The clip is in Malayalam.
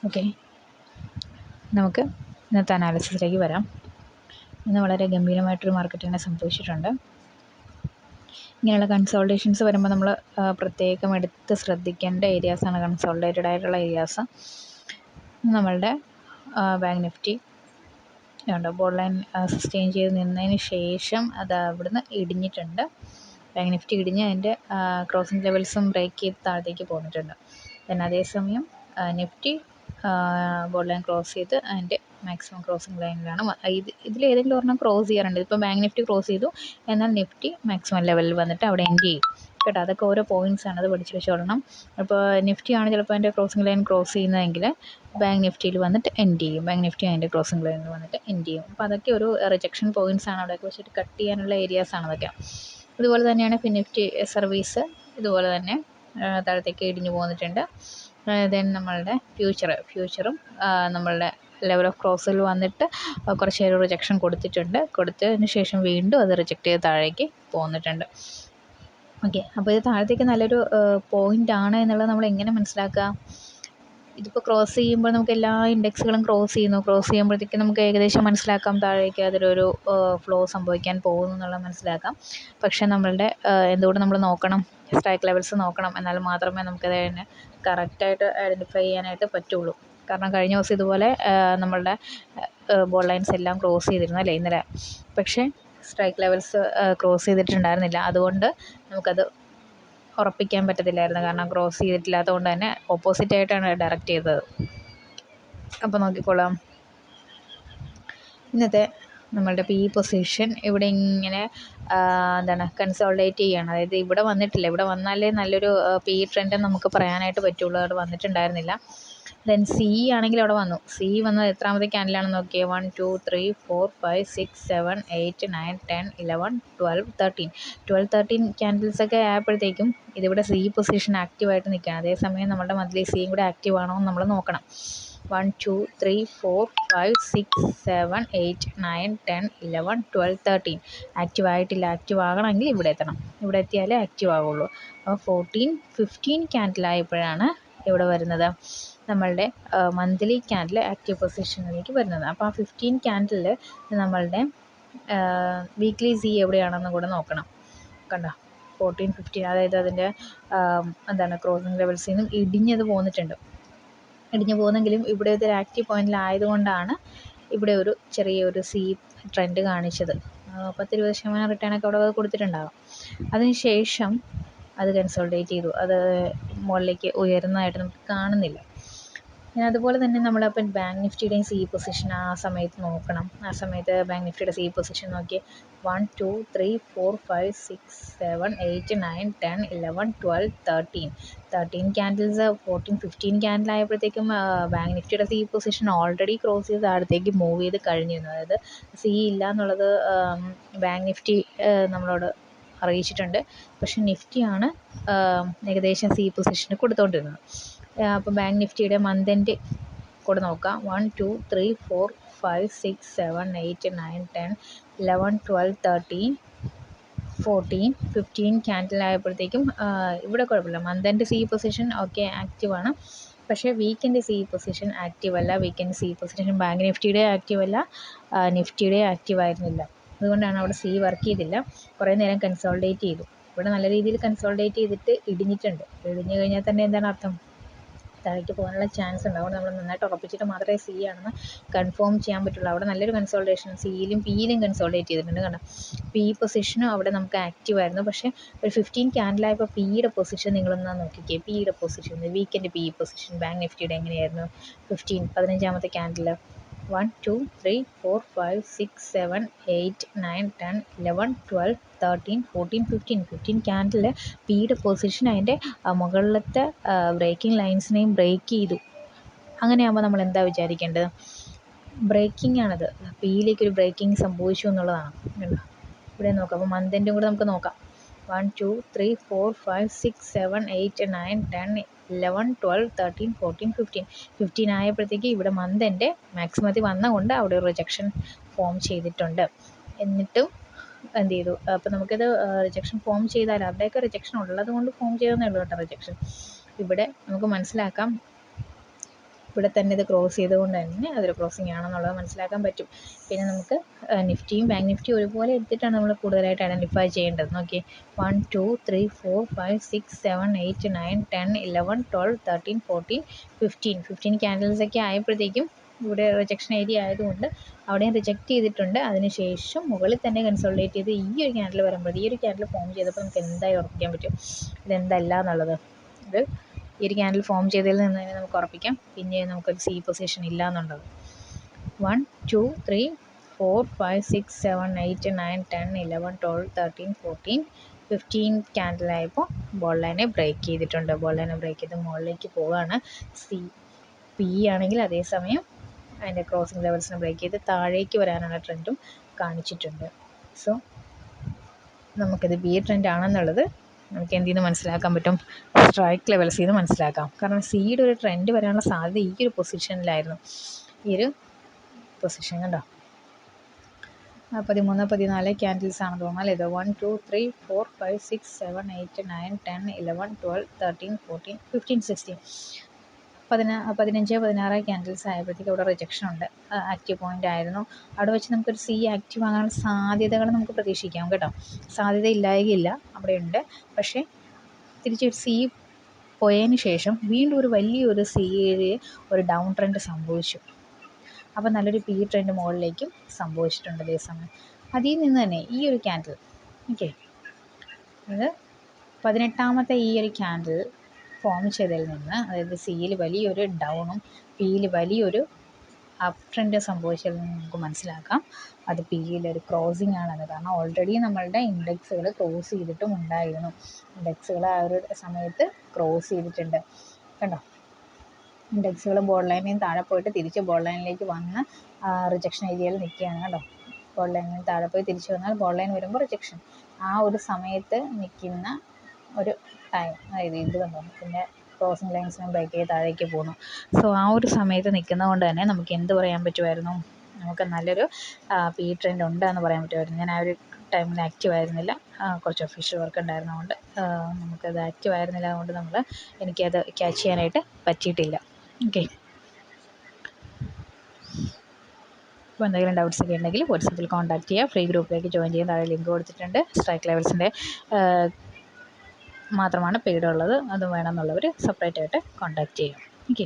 ഓക്കെ, നമുക്ക് ഇന്നത്തെ അനാലിസിസിലേക്ക് വരാം. ഇന്ന് വളരെ ഗംഭീരമായിട്ടൊരു മാർക്കറ്റ് തന്നെ സംഭവിച്ചിട്ടുണ്ട്. ഇങ്ങനെയുള്ള കൺസോൾട്ടേഷൻസ് വരുമ്പോൾ നമ്മൾ പ്രത്യേകം എടുത്ത് ശ്രദ്ധിക്കേണ്ട ഏരിയാസാണ് കൺസോൾട്ടേറ്റഡ് ആയിട്ടുള്ള ഏരിയാസ്. നമ്മളുടെ bank Nifty board line sustain ചെയ്ത് നിന്നതിന് ശേഷം അത് അവിടുന്ന് ഇടിഞ്ഞിട്ടുണ്ട്. ബാങ്ക് നിഫ്റ്റി ഇടിഞ്ഞ് അതിൻ്റെ ക്രോസിംഗ് ലെവൽസും ബ്രേക്ക് ചെയ്ത് താഴത്തേക്ക് പോന്നിട്ടുണ്ട്. പിന്നെ അതേസമയം നിഫ്റ്റി ബോർഡ് ലൈൻ ക്രോസ് ചെയ്ത് അതിൻ്റെ മാക്സിമം ക്രോസിംഗ് ലൈനിലാണ്. ഇതിലേതെങ്കിലും ഒരെണ്ണം ക്രോസ് ചെയ്യാറുണ്ട്. ഇപ്പോൾ ബാങ്ക് നിഫ്റ്റി ക്രോസ് ചെയ്തു, എന്നാൽ നിഫ്റ്റി മാക്സിമം ലെവലിൽ വന്നിട്ട് അവിടെ എൻഡ് ചെയ്യും കേട്ടോ. അതൊക്കെ ഓരോ പോയിൻറ്റ്സാണ്, അത് പഠിച്ച് വെച്ചോളണം. അപ്പോൾ നിഫ്റ്റിയാണ് ചിലപ്പോൾ അതിൻ്റെ ക്രോസിംഗ് ലൈൻ ക്രോസ് ചെയ്യുന്നതെങ്കിൽ ബാങ്ക് നിഫ്റ്റിയിൽ വന്നിട്ട് എൻഡ് ചെയ്യും. ബാങ്ക് നിഫ്റ്റി അതിൻ്റെ ക്രോസിംഗ് ലൈനിൽ വന്നിട്ട് എൻഡ് ചെയ്യും. അപ്പോൾ അതൊക്കെ ഒരു റിജക്ഷൻ പോയിൻറ്റ്സാണ്. അവിടെയൊക്കെ വെച്ചിട്ട് കട്ട് ചെയ്യാനുള്ള ഏരിയാസാണ് അതൊക്കെ. ഇതുപോലെ തന്നെയാണ് നിഫ്റ്റി സർവീസ് ഇതുപോലെ തന്നെ താഴത്തേക്ക് ഇടിഞ്ഞു പോന്നിട്ടുണ്ട്. ദെൻ നമ്മളുടെ ഫ്യൂച്ചറും നമ്മളുടെ ലെവൽ ഓഫ് ക്രോസിൽ വന്നിട്ട് കുറച്ച് നേരം റിജക്ഷൻ കൊടുത്തതിന് ശേഷം വീണ്ടും അത് റിജക്റ്റ് ചെയ്ത് താഴേക്ക് പോന്നിട്ടുണ്ട്. ഓക്കെ, അപ്പോൾ ഇത് താഴത്തേക്ക് നല്ലൊരു പോയിൻ്റ് ആണ് എന്നുള്ളത് നമ്മൾ എങ്ങനെ മനസ്സിലാക്കുക? ഇതിപ്പോൾ ക്രോസ് ചെയ്യുമ്പോൾ നമുക്ക് എല്ലാ ഇൻഡെക്സുകളും ക്രോസ് ചെയ്യുമ്പോഴത്തേക്കും നമുക്ക് ഏകദേശം മനസ്സിലാക്കാം താഴേക്ക് അതിലൊരു ഫ്ലോ സംഭവിക്കാൻ പോകുന്നു എന്നുള്ളത് മനസ്സിലാക്കാം. പക്ഷേ നമ്മളുടെ എന്തുകൊണ്ട് നമ്മൾ നോക്കണം, സ്ട്രൈക്ക് ലെവൽസ് നോക്കണം, എന്നാൽ മാത്രമേ നമുക്കത് തന്നെ കറക്റ്റായിട്ട് ഐഡൻറ്റിഫൈ ചെയ്യാനായിട്ട് പറ്റുള്ളൂ. കാരണം കഴിഞ്ഞ ദിവസം ഇതുപോലെ നമ്മളുടെ ബോർഡ് ലൈൻസ് എല്ലാം ക്രോസ് ചെയ്തിരുന്നു അല്ലേ ഇന്നലെ. പക്ഷേ സ്ട്രൈക്ക് ലെവൽസ് ക്രോസ് ചെയ്തിട്ടുണ്ടായിരുന്നില്ല. അതുകൊണ്ട് നമുക്കത് ഉറപ്പിക്കാൻ പറ്റത്തില്ലായിരുന്നു. കാരണം ക്രോസ് ചെയ്തിട്ടില്ലാത്തത് കൊണ്ട് തന്നെ ഓപ്പോസിറ്റായിട്ടാണ് ഡയറക്റ്റ് ചെയ്തത്. അപ്പോൾ നോക്കിക്കോളാം, ഇന്നത്തെ നമ്മളുടെ പി പൊസിഷൻ ഇവിടെ ഇങ്ങനെ കൺസോൾട്ടേറ്റ് ചെയ്യുകയാണ്. അതായത് ഇവിടെ വന്നിട്ടില്ല. ഇവിടെ വന്നാലേ നല്ലൊരു പി ട്രെൻഡ് നമുക്ക് പറയാനായിട്ട് പറ്റുള്ളൂ. അവിടെ വന്നിട്ടുണ്ടായിരുന്നില്ല. ദെൻ സി ആണെങ്കിൽ അവിടെ വന്നു. സി വന്നത് എത്രാമത്തെ ക്യാൻഡിലാണെന്ന് നോക്കിയേ. 1 2 3 4 5 6 7 8 9 10 11 12 13 ക്യാൻഡിൽസൊക്കെ ആയപ്പോഴത്തേക്കും ഇതിവിടെ സി പൊസിഷൻ ആക്റ്റീവായിട്ട് നിൽക്കുകയാണ്. അതേസമയം നമ്മുടെ മന്ത്ലി സിയും കൂടെ ആക്റ്റീവ് ആണോ എന്ന് നമ്മൾ നോക്കണം. 1 2 3 4 5 6 7 8 9 10 11 12 13 ആക്റ്റീവ് ആയിട്ടില്ല. ആക്റ്റീവ് ആകണമെങ്കിൽ ഇവിടെ എത്തണം. ഇവിടെ എത്തിയാലേ ആക്റ്റീവ് ആകുള്ളൂ. അപ്പോൾ 14 15 ക്യാൻഡിലായപ്പോഴാണ് ഇവിടെ വരുന്നത് നമ്മളുടെ മന്ത്ലി ക്യാൻഡിൽ ആക്റ്റീവ് പൊസിഷനിലേക്ക് വരുന്നത്. അപ്പോൾ ആ 15 ക്യാൻഡിൽ നമ്മളുടെ വീക്ക്ലി സി എവിടെയാണെന്ന് കൂടെ നോക്കണം. കണ്ടോ, 14 15, അതായത് അതിൻ്റെ ക്രോസിംഗ് ലെവൽസിൽ നിന്നും ഇടിഞ്ഞത് ഇടിഞ്ഞു പോകുന്നെങ്കിലും ഇവിടെ ഇതൊരു ആക്റ്റീവ് പോയിന്റിലായതുകൊണ്ടാണ് ഇവിടെ ഒരു ചെറിയൊരു സി ട്രെൻഡ് കാണിച്ചത്. 10-20% റിട്ടേണൊക്കെ അവിടെ കൊടുത്തിട്ടുണ്ടാകും. അതിനുശേഷം അത് കൺസോൾട്ടേറ്റ് ചെയ്തു. അത് മുകളിലേക്ക് ഉയരുന്നതായിട്ട് നമുക്ക് കാണുന്നില്ല. അതുപോലെ തന്നെ നമ്മളപ്പം ബാങ്ക് നിഫ്റ്റിയുടെയും സി പൊസിഷൻ ആ സമയത്ത് നോക്കണം. ആ സമയത്ത് ബാങ്ക് നിഫ്റ്റിയുടെ സി പൊസിഷൻ നോക്കി 1 2 3 4 5 6 7 8 9 10 11 12 13 ക്യാൻഡിൽസ് 14 15 ക്യാൻഡിൽ ആയപ്പോഴത്തേക്കും ബാങ്ക് നിഫ്റ്റിയുടെ സി പൊസിഷൻ ഓൾറെഡി ക്രോസ് ചെയ്ത് താഴത്തേക്ക് മൂവ് ചെയ്ത് കഴിഞ്ഞിരുന്നു. അതായത് സി ഇല്ല എന്നുള്ളത് ബാങ്ക് നിഫ്റ്റി നമ്മളോട് അറിയിച്ചിട്ടുണ്ട്. പക്ഷേ നിഫ്റ്റിയാണ് ഏകദേശം സി പൊസിഷന് കൊടുത്തുകൊണ്ടിരുന്നത്. അപ്പോൾ ബാങ്ക് നിഫ്റ്റിയുടെ മന്ത് എൻഡ് കൂടെ നോക്കാം. 1 2 3 4 5 6 7 8 9 10 11 12 13 14 15 ക്യാൻഡിൽ ആയപ്പോഴത്തേക്കും ഇവിടെ കുഴപ്പമില്ല. Month end C position okay ആക്റ്റീവാണ്. പക്ഷേ വീക്കെൻഡ് സി പൊസിഷൻ ആക്റ്റീവ് അല്ല. വീക്കെൻഡ് സി പൊസിഷൻ ബാങ്ക് നിഫ്റ്റിയുടെ ആക്റ്റീവ് അല്ല, നിഫ്റ്റിയുടെ ആക്റ്റീവ് ആയിരുന്നില്ല. അതുകൊണ്ടാണ് അവിടെ സി വർക്ക് ചെയ്തില്ല. കുറേ നേരം കൺസോൾട്ടേറ്റ് ചെയ്തു. ഇവിടെ നല്ല രീതിയിൽ കൺസോൾട്ടേറ്റ് ചെയ്തിട്ട് ഇടിഞ്ഞിട്ടുണ്ട്. ഇടിഞ്ഞു കഴിഞ്ഞാൽ തന്നെ എന്താണ് അർത്ഥം? താഴേക്ക് പോകാനുള്ള ചാൻസ് ഉണ്ട്. അതുകൊണ്ട് നമ്മൾ നന്നായിട്ട് ഉറപ്പിച്ചിട്ട് മാത്രമേ സി ആണെന്ന് കൺഫേം ചെയ്യാൻ പറ്റുള്ളൂ. അവിടെ നല്ലൊരു കൺസോൾട്ടേഷൻ സിയിലും പിയിലും കൺസോൾട്ടേറ്റ് ചെയ്തിട്ടുണ്ട്. കാരണം പി പൊസിഷനും അവിടെ നമുക്ക് ആക്റ്റീവ് ആയിരുന്നു. പക്ഷേ ഒരു 15 ക്യാൻഡിലായപ്പോൾ പിയുടെ പൊസിഷൻ നിങ്ങളൊന്ന് നോക്കിക്കേ. പിയുടെ position weekend P position bank നിഫ്റ്റിയുടെ എങ്ങനെയായിരുന്നു? 15 ക്യാൻഡിൽ 1 2 3 4 5 6 7 8 9 10 11 12 13 14 15 ക്യാൻഡിൽ പിയുടെ പൊസിഷൻ അതിൻ്റെ മുകളിലത്തെ ബ്രേക്കിംഗ് ലൈൻസിനെയും ബ്രേക്ക് ചെയ്തു. അങ്ങനെയാകുമ്പോൾ നമ്മൾ എന്താ വിചാരിക്കേണ്ടത്? ബ്രേക്കിംഗ് ആണത്. പിയിലേക്കൊരു ബ്രേക്കിംഗ് സംഭവിച്ചു എന്നുള്ളതാണ്. ഇവിടെ നോക്കാം. അപ്പോൾ മന്ത് എൻഡും കൂടെ നമുക്ക് നോക്കാം. 1 2 3 4 5 6 7 8 9 10 11 12 13 14 15 ആയപ്പോഴത്തേക്ക് ഇവിടെ മന്ത് എൻ്റെ മാക്സിമത്തിൽ വന്നതുകൊണ്ട് അവിടെ ഒരു റിജക്ഷൻ ഫോം ചെയ്തിട്ടുണ്ട്. എന്നിട്ടും എന്ത് ചെയ്തു? അപ്പോൾ നമുക്കിത് റിജക്ഷൻ ഫോം ചെയ്താൽ അവിടെയൊക്കെ റിജക്ഷൻ ഉള്ളത് കൊണ്ട് ഫോം ചെയ്തെന്നേ ഉള്ളൂ കേട്ടോ. റിജക്ഷൻ ഇവിടെ നമുക്ക് മനസ്സിലാക്കാം. ഇവിടെ തന്നെ ഇത് ക്രോസ് ചെയ്തുകൊണ്ട് തന്നെ അതൊരു ക്രോസിംഗ് ആണെന്നുള്ളത് മനസ്സിലാക്കാൻ പറ്റും. പിന്നെ നമുക്ക് നിഫ്റ്റിയും ബാങ്ക് നിഫ്റ്റി ഒരുപോലെ എടുത്തിട്ടാണ് നമ്മൾ കൂടുതലായിട്ട് ഐഡൻറ്റിഫൈ ചെയ്യേണ്ടത്. നോക്കി 1 2 3 4 5 6 7 8 9 10 11 12 13 14 15 ക്യാൻഡിൽസൊക്കെ ആയപ്പോഴത്തേക്കും ഇവിടെ റിജക്ഷൻ ഏരിയ ആയതുകൊണ്ട് അവിടെയും റിജക്റ്റ് ചെയ്തിട്ടുണ്ട്. അതിനുശേഷം മുകളിൽ തന്നെ കൺസോളിഡേറ്റ് ചെയ്ത് ഈ ഒരു ക്യാൻഡിൽ വരുമ്പോൾ ഈ ഒരു ക്യാൻഡിൽ ഫോം ചെയ്തപ്പോൾ നമുക്ക് എന്തായി ഉറപ്പിക്കാൻ പറ്റും ഇതെന്തല്ല എന്നുള്ളത്. ഇത് ഈ ഒരു ക്യാൻഡിൽ ഫോം ചെയ്തതിൽ നിന്ന് തന്നെ നമുക്ക് ഉറപ്പിക്കാം പിന്നെ നമുക്കൊരു സി പൊസിഷൻ ഇല്ല എന്നുള്ളത്. 1 2 3 4 5 6 7 8 9 10 11 12 13 14 15 ക്യാൻഡിലായപ്പോൾ ബോൾ ലൈനെ ബ്രേക്ക് ചെയ്തിട്ടുണ്ട്. ബോൾ ലൈനെ ബ്രേക്ക് ചെയ്ത് മുകളിലേക്ക് പോവുകയാണ്. സി പി ആണെങ്കിൽ അതേസമയം അതിൻ്റെ ക്രോസിംഗ് ലെവൽസിനെ ബ്രേക്ക് ചെയ്ത് താഴേക്ക് വരാനുള്ള ട്രെൻഡും കാണിച്ചിട്ടുണ്ട്. സോ നമുക്കിത് ബി ട്രെൻഡ് ആണെന്നുള്ളത് നമുക്ക് എന്തിൽ നിന്ന് മനസ്സിലാക്കാൻ പറ്റും? സ്ട്രൈക്ക് ലെവൽസിൽ നിന്ന് മനസ്സിലാക്കാം. കാരണം സിയുടെ ഒരു ട്രെൻഡ് വരാനുള്ള സാധ്യത ഈ ഒരു പൊസിഷനിലായിരുന്നു. ഈ ഒരു പൊസിഷൻ കണ്ടോ 13 14 ക്യാൻഡിൽസ് ആണെന്ന് തോന്നുന്നാൽ ഇത് 1 2 3 4 5 6 7 8 9 10 11 12 13 14 15 16 15 16 ക്യാൻഡിൽസ് ആയപ്പോഴത്തേക്ക് അവിടെ റിജക്ഷൻ ഉണ്ട്. ആക്റ്റീവ് പോയിൻ്റ് ആയിരുന്നു. അവിടെ വെച്ച് നമുക്കൊരു സി ആക്റ്റീവ് ആകാനുള്ള സാധ്യതകൾ നമുക്ക് പ്രതീക്ഷിക്കാം കേട്ടോ. സാധ്യത ഇല്ലായകയില്ല, അവിടെയുണ്ട്. പക്ഷേ തിരിച്ചൊരു സി പോയതിന് ശേഷം വീണ്ടും ഒരു വലിയൊരു സിയിൽ ഒരു ഡൗൺ ട്രെൻഡ് സംഭവിച്ചു. അപ്പോൾ നല്ലൊരു പി ട്രെൻഡ് മുകളിലേക്കും സംഭവിച്ചിട്ടുണ്ട് അതേസമയം. അതിൽ നിന്ന് തന്നെ ഈ ഒരു ക്യാൻഡിൽ ഓക്കെ അത് 18ാമത്തെ ഈ ഒരു ക്യാൻഡിൽ ഫോം ചെയ്തതിൽ നിന്ന് അതായത് സിയിൽ വലിയൊരു ഡൗണും പിയിൽ വലിയൊരു അപ്പ് ട്രെൻഡ് സംഭവിച്ചതിൽ നിന്ന് നമുക്ക് മനസ്സിലാക്കാം അത് പിയിലൊരു ക്രോസിംഗ് ആണെന്ന്. കാരണം ഓൾറെഡി നമ്മളുടെ ഇൻഡെക്സുകൾ ക്രോസ് ചെയ്തിട്ടും ഉണ്ടായിരുന്നു. ഇൻഡെക്സുകൾ ആ ഒരു സമയത്ത് ക്രോസ് ചെയ്തിട്ടുണ്ട് കണ്ടോ. ഇൻഡെക്സുകൾ ബോർഡ് ലൈനിൽ താഴെ പോയിട്ട് തിരിച്ച് ബോർഡ് ലൈനിലേക്ക് വന്ന് റിജക്ഷൻ ഏരിയയിൽ നിൽക്കുകയാണ് കേട്ടോ. ബോർഡ് ലൈനിൽ താഴെ പോയി തിരിച്ച് വന്നാൽ ബോർഡ് ലൈൻ വരുമ്പോൾ റിജക്ഷൻ. ആ ഒരു സമയത്ത് നിൽക്കുന്ന ഒരു ടൈം അതായത് ഇത് കണ്ടോ പിന്നെ ക്രോസിംഗ് ലൈൻസിനും ബ്രേക്ക് ചെയ്ത് താഴേക്ക് പോകുന്നു. സോ ആ ഒരു സമയത്ത് നിൽക്കുന്നത് കൊണ്ട് തന്നെ നമുക്ക് എന്ത് പറയാൻ പറ്റുമായിരുന്നു? നമുക്ക് നല്ലൊരു പി ട്രെൻഡ് ഉണ്ടെന്ന് പറയാൻ പറ്റുമായിരുന്നു. ഞാൻ ആ ഒരു ടൈമിൽ ആക്റ്റീവ് ആയിരുന്നില്ല, കുറച്ച് ഒഫീഷ്യൽ വർക്ക് ഉണ്ടായിരുന്നതുകൊണ്ട് നമുക്കത് ആക്റ്റീവ് ആയിരുന്നില്ല. അതുകൊണ്ട് എനിക്കത് ക്യാച്ച് ചെയ്യാനായിട്ട് പറ്റിയിട്ടില്ല. ഓക്കെ, അപ്പോൾ എന്തെങ്കിലും ഡൗട്ട്സ് ഒക്കെ ഉണ്ടെങ്കിൽ വാട്സപ്പിൽ കോൺടാക്ട് ചെയ്യുക. ഫ്രീ ഗ്രൂപ്പിലേക്ക് ജോയിൻ ചെയ്യാൻ താഴെ ലിങ്ക് കൊടുത്തിട്ടുണ്ട്. സ്ട്രൈക്ക് ലെവൽസിൻ്റെ മാത്രമാണ് പെയ്ഡ് ഉള്ളത്. അത് വേണമെന്നുള്ളവർ സെപ്പറേറ്റ് ആയിട്ട് കോൺടാക്ട് ചെയ്യാം. ഓക്കെ.